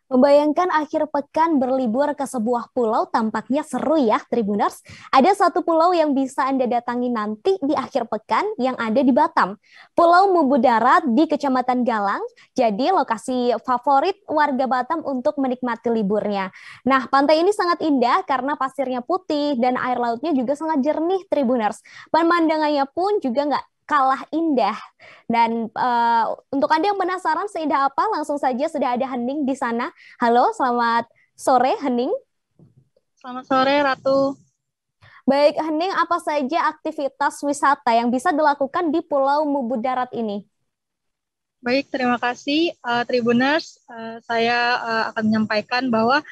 Membayangkan akhir pekan berlibur ke sebuah pulau tampaknya seru ya, Tribuners. Ada satu pulau yang bisa Anda datangi nanti di akhir pekan yang ada di Batam. Pulau Mubu Darat di Kecamatan Galang, jadi lokasi favorit warga Batam untuk menikmati liburnya. Nah, pantai ini sangat indah karena pasirnya putih dan air lautnya juga sangat jernih, Tribuners. Pemandangannya pun juga nggak kalah indah. Dan untuk Anda yang penasaran seindah apa, langsung saja sudah ada Hening di sana. Halo, selamat sore Hening. Selamat sore, Ratu. Baik, Hening, apa saja aktivitas wisata yang bisa dilakukan di Pulau Mubu Darat ini? Baik, terima kasih, Tribuners. Saya akan menyampaikan bahwa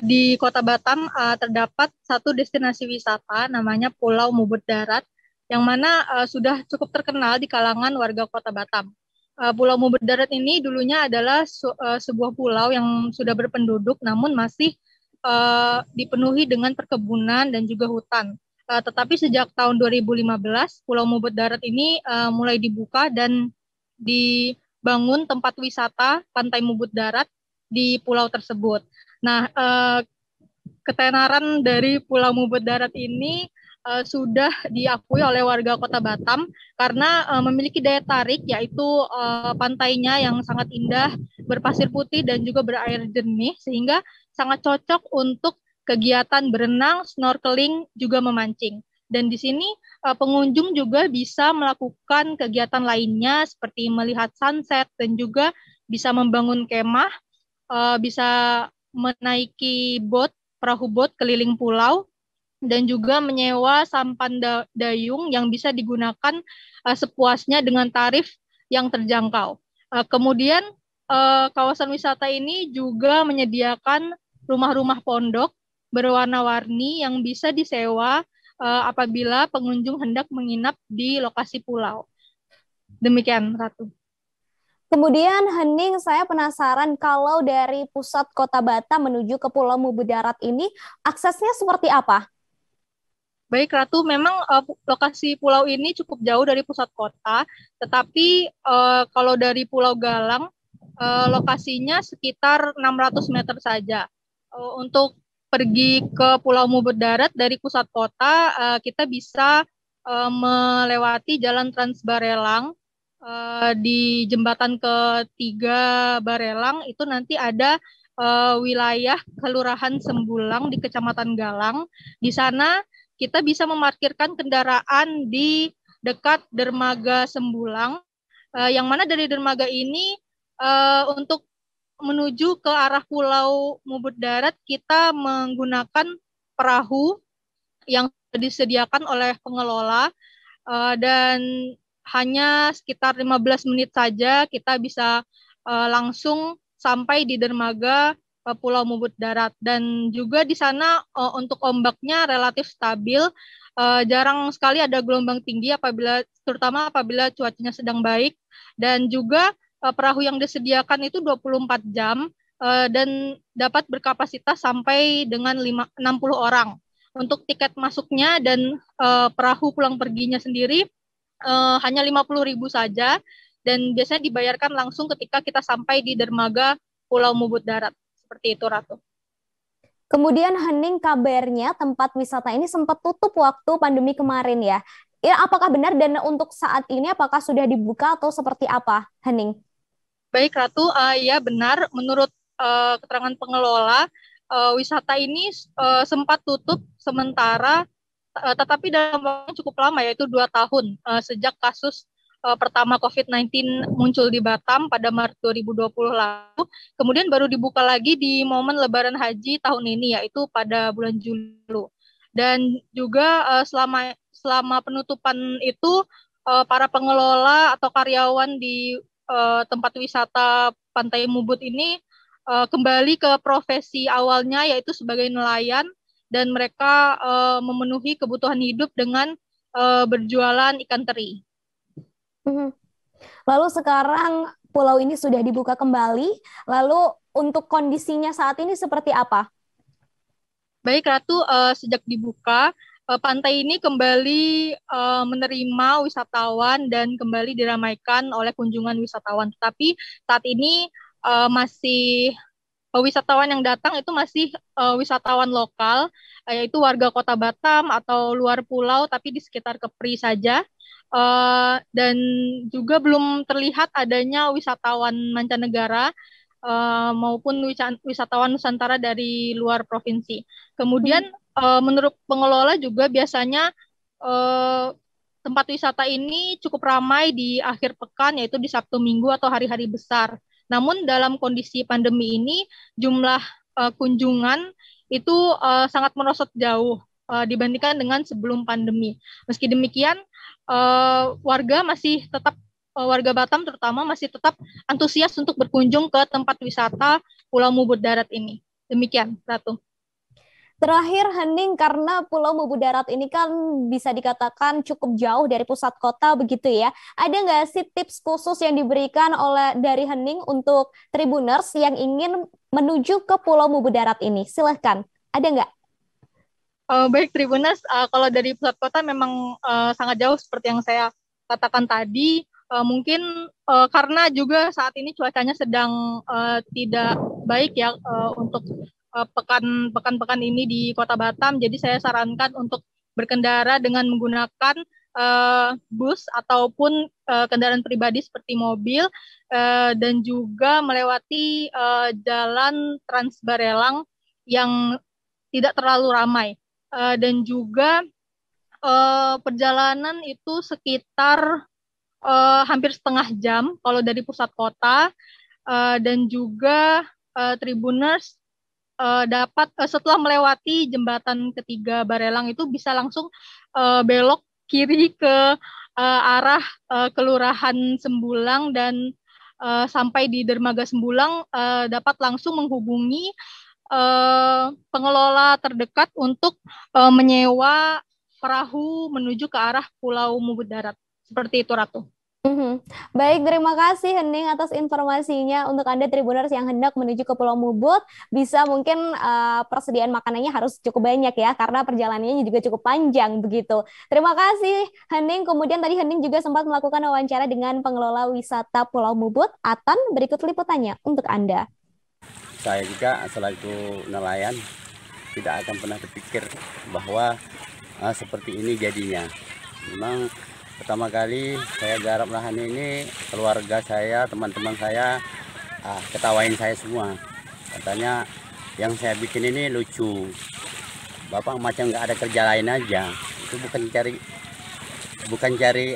di Kota Batam terdapat satu destinasi wisata namanya Pulau Mubut Darat, yang mana sudah cukup terkenal di kalangan warga Kota Batam. Pulau Mubut Darat ini dulunya adalah sebuah pulau yang sudah berpenduduk, namun masih dipenuhi dengan perkebunan dan juga hutan. Tetapi sejak tahun 2015, Pulau Mubut Darat ini mulai dibuka dan dibangun tempat wisata Pantai Mubut Darat di pulau tersebut. Nah, ketenaran dari Pulau Mubut Darat ini sudah diakui oleh warga Kota Batam karena memiliki daya tarik, yaitu pantainya yang sangat indah, berpasir putih dan juga berair jernih, sehingga sangat cocok untuk kegiatan berenang, snorkeling, juga memancing. Dan di sini pengunjung juga bisa melakukan kegiatan lainnya seperti melihat sunset dan juga bisa membangun kemah, bisa menaiki perahu bot keliling pulau, dan juga menyewa sampan dayung yang bisa digunakan sepuasnya dengan tarif yang terjangkau. Kemudian kawasan wisata ini juga menyediakan rumah-rumah pondok berwarna-warni yang bisa disewa apabila pengunjung hendak menginap di lokasi pulau. Demikian, Ratu. Kemudian Hening, saya penasaran kalau dari pusat kota Batam menuju ke Pulau Mubu Darat ini, aksesnya seperti apa? Baik, Ratu, memang lokasi pulau ini cukup jauh dari pusat kota, tetapi kalau dari Pulau Galang, lokasinya sekitar 600 meter saja. Untuk pergi ke Pulau Mubut Darat dari pusat kota, kita bisa melewati Jalan Trans Barelang. Di jembatan ketiga Barelang itu nanti ada wilayah Kelurahan Sembulang di Kecamatan Galang. Di sana kita bisa memarkirkan kendaraan di dekat dermaga Sembulang, yang mana dari dermaga ini untuk menuju ke arah Pulau Mubut Darat kita menggunakan perahu yang disediakan oleh pengelola, dan hanya sekitar 15 menit saja kita bisa langsung sampai di dermaga Pulau Mubut Darat. Dan juga di sana untuk ombaknya relatif stabil, jarang sekali ada gelombang tinggi terutama apabila cuacanya sedang baik, dan juga perahu yang disediakan itu 24 jam dan dapat berkapasitas sampai dengan 60 orang. Untuk tiket masuknya dan perahu pulang perginya sendiri hanya 50.000 saja, dan biasanya dibayarkan langsung ketika kita sampai di dermaga Pulau Mubut Darat. Seperti itu, Ratu. Kemudian Hening, kabarnya tempat wisata ini sempat tutup waktu pandemi kemarin ya. Ya, apakah benar dan untuk saat ini apakah sudah dibuka atau seperti apa, Hening? Baik, Ratu, ya benar. Menurut keterangan pengelola, wisata ini sempat tutup sementara, tetapi dalam waktu cukup lama, yaitu 2 tahun sejak kasus pertama COVID-19 muncul di Batam pada Maret 2020 lalu. Kemudian baru dibuka lagi di momen Lebaran Haji tahun ini, yaitu pada bulan Juli. Dan juga selama penutupan itu, para pengelola atau karyawan di tempat wisata Pantai Mubut ini kembali ke profesi awalnya, yaitu sebagai nelayan, dan mereka memenuhi kebutuhan hidup dengan berjualan ikan teri. Mhm. Lalu sekarang pulau ini sudah dibuka kembali. Lalu untuk kondisinya saat ini seperti apa? Baik, Ratu, sejak dibuka, pantai ini kembali menerima wisatawan dan kembali diramaikan oleh kunjungan wisatawan. Tetapi saat ini masih wisatawan yang datang itu masih wisatawan lokal, yaitu warga Kota Batam atau luar pulau, tapi di sekitar Kepri saja. Dan juga belum terlihat adanya wisatawan mancanegara maupun wisatawan Nusantara dari luar provinsi. Kemudian menurut pengelola juga biasanya tempat wisata ini cukup ramai di akhir pekan, yaitu di Sabtu Minggu atau hari-hari besar. Namun dalam kondisi pandemi ini jumlah kunjungan itu sangat merosot jauh dibandingkan dengan sebelum pandemi. Meski demikian, warga Batam terutama masih tetap antusias untuk berkunjung ke tempat wisata Pulau Mubur Darat ini. Demikian, Ratu. Terakhir, Hening, karena Pulau Mubu Darat ini kan bisa dikatakan cukup jauh dari pusat kota begitu ya. Ada nggak sih tips khusus yang diberikan dari Hening untuk Tribuners yang ingin menuju ke Pulau Mubu Darat ini? Silahkan, ada nggak? Baik, Tribuners, kalau dari pusat kota memang sangat jauh seperti yang saya katakan tadi. Mungkin karena juga saat ini cuacanya sedang tidak baik ya untuk pekan ini di Kota Batam. Jadi saya sarankan untuk berkendara dengan menggunakan bus ataupun kendaraan pribadi seperti mobil dan juga melewati jalan Trans Barelang yang tidak terlalu ramai. Dan juga perjalanan itu sekitar hampir setengah jam kalau dari pusat kota, dan juga Tribuners dapat setelah melewati jembatan ketiga Barelang itu bisa langsung belok kiri ke arah Kelurahan Sembulang dan sampai di Dermaga Sembulang dapat langsung menghubungi pengelola terdekat untuk menyewa perahu menuju ke arah Pulau Mubur Darat. Seperti itu, Ratu. Baik, terima kasih Hening atas informasinya. Untuk Anda Tribuners yang hendak menuju ke Pulau Mubur, bisa mungkin persediaan makanannya harus cukup banyak ya, karena perjalanannya juga cukup panjang begitu. Terima kasih Hening. Kemudian tadi Hening juga sempat melakukan wawancara dengan pengelola wisata Pulau Mubur, Atan. Berikut liputannya untuk Anda. Saya juga selaku nelayan tidak akan pernah terpikir bahwa seperti ini jadinya. Memang pertama kali saya garap lahan ini, keluarga saya, teman-teman saya ketawain saya semua. Katanya yang saya bikin ini lucu. Bapak macam nggak ada kerja lain aja. Itu bukan cari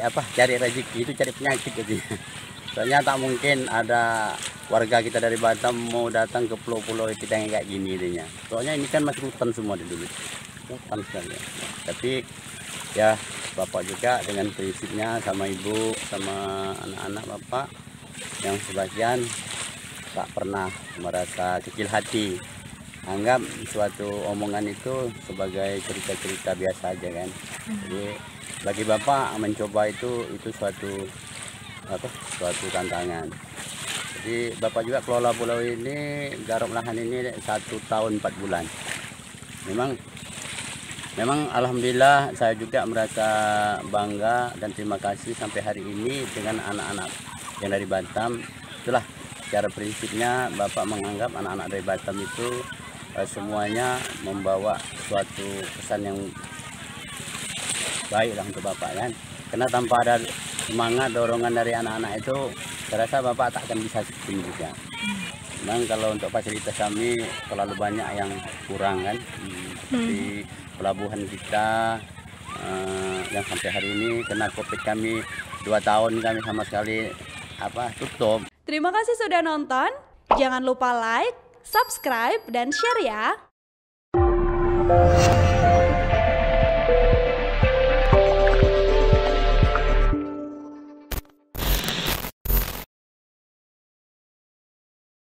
rezeki, itu cari penyakit gitu. Soalnya tak mungkin ada warga kita dari Batam mau datang ke pulau-pulau kita yang kayak gini idenya. Soalnya ini kan masih hutan semua di dulu. Hutan sekali. Tapi ya Bapak juga dengan prinsipnya sama Ibu, sama anak-anak Bapak yang sebagian tak pernah merasa kecil hati. Anggap suatu omongan itu sebagai cerita-cerita biasa aja kan. Jadi bagi Bapak mencoba itu suatu tantangan. Jadi Bapak juga kelola pulau ini, garap lahan ini 1 tahun 4 bulan. Memang alhamdulillah saya juga merasa bangga dan terima kasih sampai hari ini dengan anak-anak yang dari Batam. Itulah cara prinsipnya Bapak menganggap anak-anak dari Batam itu semuanya membawa suatu pesan yang baik lah untuk Bapak kan. Karena tanpa ada semangat dorongan dari anak-anak itu, saya rasa Bapak tak akan bisa seperti ini juga. Memang kalau untuk fasilitas kami terlalu banyak yang kurang kan. Seperti pelabuhan kita yang sampai hari ini kena COVID kami 2 tahun kami sama sekali tutup. Terima kasih sudah nonton. Jangan lupa like, subscribe, dan share ya.